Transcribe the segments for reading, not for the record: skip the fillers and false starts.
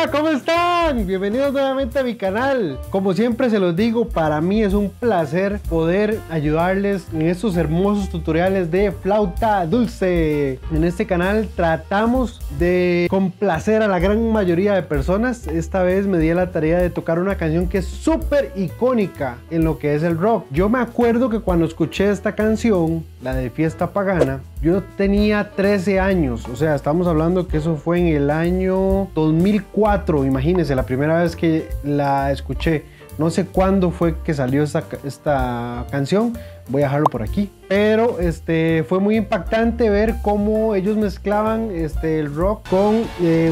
Hola, ¿cómo están? Bienvenidos nuevamente a mi canal. Como siempre se los digo, para mí es un placer poder ayudarles en estos hermosos tutoriales de flauta dulce. En este canal tratamos de complacer a la gran mayoría de personas. Esta vez me di a la tarea de tocar una canción que es súper icónica en lo que es el rock. Yo me acuerdo que cuando escuché esta canción, la de Fiesta Pagana, yo tenía 13 años, o sea, estamos hablando que eso fue en el año 2004, imagínense, la primera vez que la escuché. No sé cuándo fue que salió esta canción, voy a dejarlo por aquí. Pero fue muy impactante ver cómo ellos mezclaban el rock con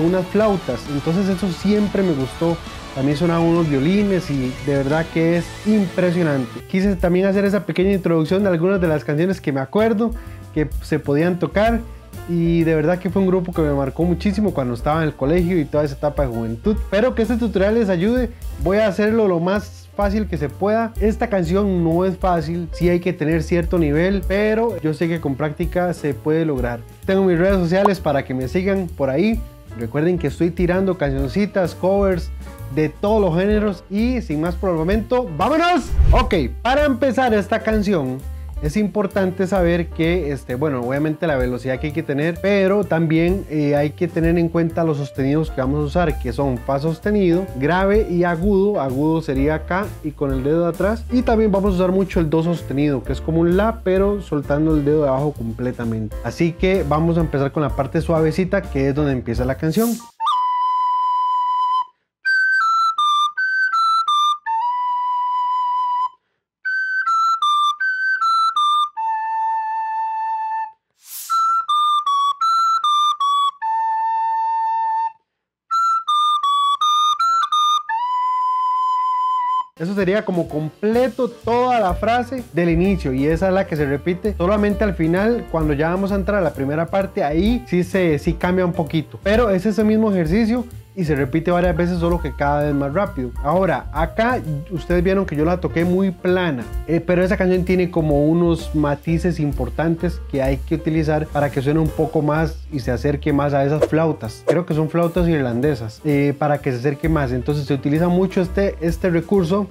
unas flautas, entonces eso siempre me gustó. También sonaban unos violines y de verdad que es impresionante. Quise también hacer esa pequeña introducción de algunas de las canciones que me acuerdo que se podían tocar, y de verdad que fue un grupo que me marcó muchísimo cuando estaba en el colegio y toda esa etapa de juventud. Espero que este tutorial les ayude. Voy a hacerlo lo más fácil que se pueda. Esta canción no es fácil, sí hay que tener cierto nivel, pero yo sé que con práctica se puede lograr. Tengo mis redes sociales para que me sigan por ahí. Recuerden que estoy tirando cancioncitas, covers de todos los géneros, y sin más por el momento, ¡vámonos! Ok, para empezar esta canción es importante saber que, bueno, obviamente la velocidad que hay que tener, pero también hay que tener en cuenta los sostenidos que vamos a usar, que son fa sostenido, grave y agudo. Agudo sería acá y con el dedo de atrás, y también vamos a usar mucho el do sostenido, que es como un la, pero soltando el dedo de abajo completamente. Así que vamos a empezar con la parte suavecita, que es donde empieza la canción. Eso sería como completo toda la frase del inicio, y esa es la que se repite solamente al final. Cuando ya vamos a entrar a la primera parte, ahí sí cambia un poquito, pero es ese mismo ejercicio y se repite varias veces, solo que cada vez más rápido. Ahora, acá ustedes vieron que yo la toqué muy plana, pero esa canción tiene como unos matices importantes que hay que utilizar para que suene un poco más y se acerque más a esas flautas. Creo que son flautas irlandesas, para que se acerque más. Entonces se utiliza mucho este recurso.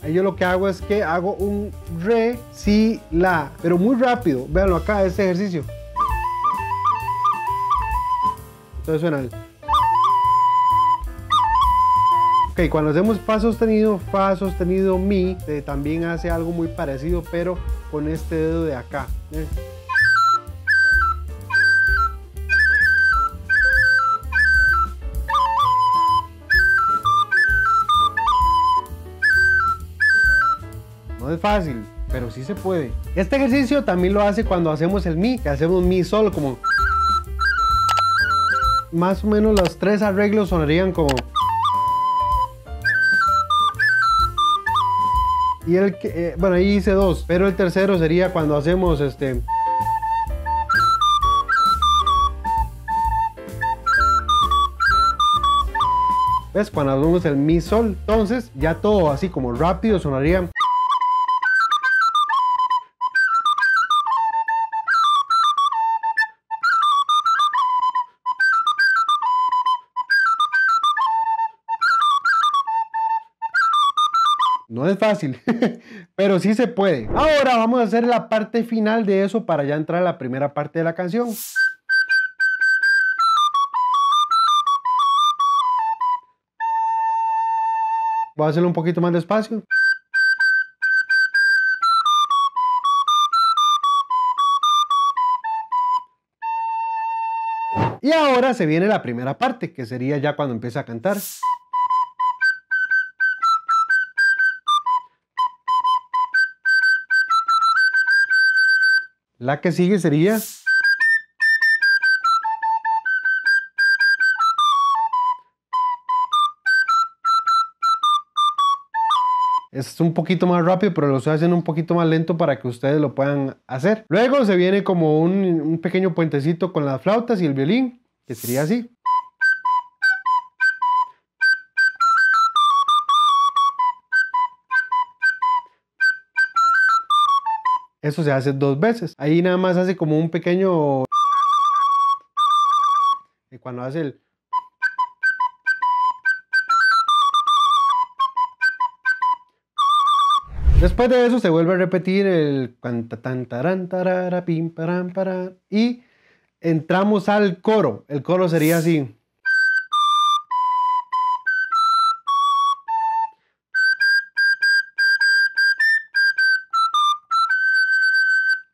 Ahí yo lo que hago es que hago un re, si, la, pero muy rápido. Véanlo acá, este ejercicio. Entonces suena el... Ok, cuando hacemos fa sostenido, mi, también hace algo muy parecido, pero con este dedo de acá. No es fácil, pero sí se puede. Este ejercicio también lo hace cuando hacemos el mi, que hacemos mi sol, como... Más o menos los tres arreglos sonarían como... Y el que, bueno, ahí hice dos, pero el tercero sería cuando hacemos ¿ves? Cuando hacemos el mi sol. Entonces ya todo así como rápido sonaría... No es fácil, pero sí se puede. Ahora vamos a hacer la parte final de eso para ya entrar a la primera parte de la canción. Voy a hacerlo un poquito más despacio. Y ahora se viene la primera parte, que sería ya cuando empiece a cantar. La que sigue sería... Es un poquito más rápido, pero lo estoy haciendo un poquito más lento para que ustedes lo puedan hacer. Luego se viene como un pequeño puentecito con las flautas y el violín, que sería así. Eso se hace dos veces. Ahí nada más hace como un pequeño... Y cuando hace el... Después de eso se vuelve a repetir el pim, param, para, y entramos al coro. El coro sería así.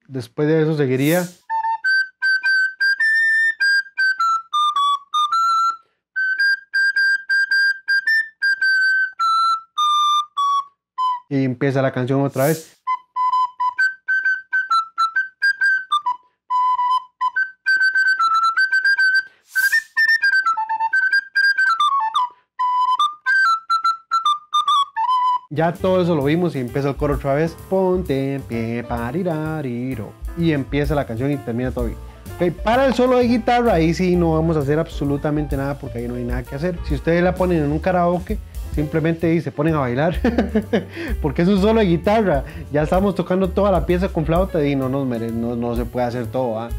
Después de eso seguiría. Y empieza la canción otra vez. Ya todo eso lo vimos y empieza el coro otra vez. Ponte en pie, parirariro. Y empieza la canción y termina todo bien. Okay, para el solo de guitarra, ahí sí no vamos a hacer absolutamente nada porque ahí no hay nada que hacer. Si ustedes la ponen en un karaoke, simplemente se ponen a bailar porque es un solo de guitarra. Ya estamos tocando toda la pieza con flauta y no se puede hacer todo, ¿eh?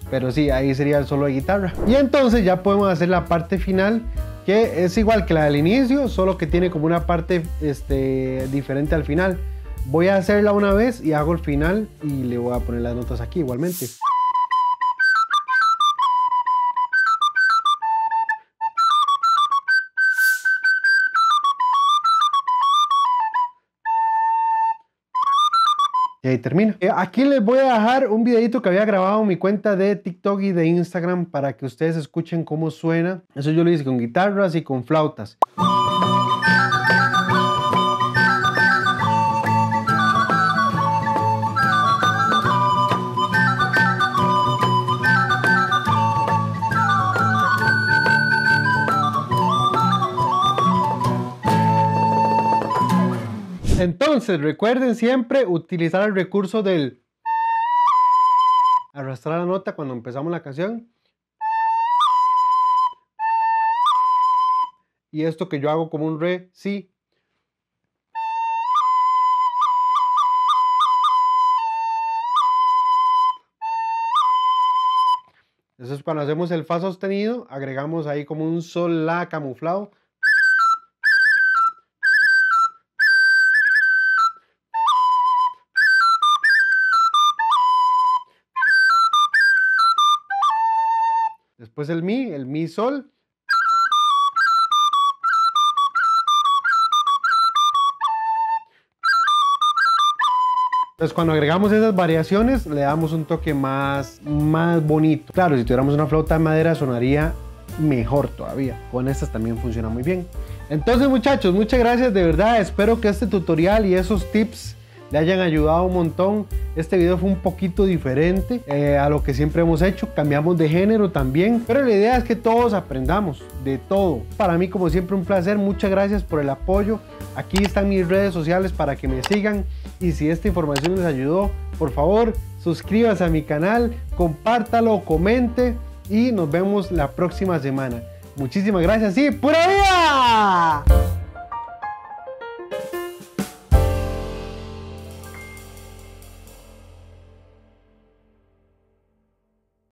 Pero sí, ahí sería el solo de guitarra. Y entonces ya podemos hacer la parte final, que es igual que la del inicio, solo que tiene como una parte diferente al final. Voy a hacerla una vez y hago el final y le voy a poner las notas aquí igualmente. Y ahí termina. Aquí les voy a dejar un videito que había grabado en mi cuenta de TikTok y de Instagram para que ustedes escuchen cómo suena. Eso yo lo hice con guitarras y con flautas. Entonces, recuerden siempre utilizar el recurso del arrastrar la nota cuando empezamos la canción. Y esto que yo hago como un re, si. Entonces, cuando hacemos el fa sostenido, agregamos ahí como un sol la camuflado. Después el mi sol. Entonces cuando agregamos esas variaciones le damos un toque más bonito. Claro, si tuviéramos una flauta de madera sonaría mejor todavía. Con estas también funciona muy bien. Entonces muchachos, muchas gracias de verdad. Espero que este tutorial y esos tips le hayan ayudado un montón. Este video fue un poquito diferente a lo que siempre hemos hecho. Cambiamos de género también, pero la idea es que todos aprendamos de todo. Para mí, como siempre, un placer. Muchas gracias por el apoyo. Aquí están mis redes sociales para que me sigan. Y si esta información les ayudó, por favor, suscríbase a mi canal, compártalo, comente y nos vemos la próxima semana. Muchísimas gracias y ¡pura vida!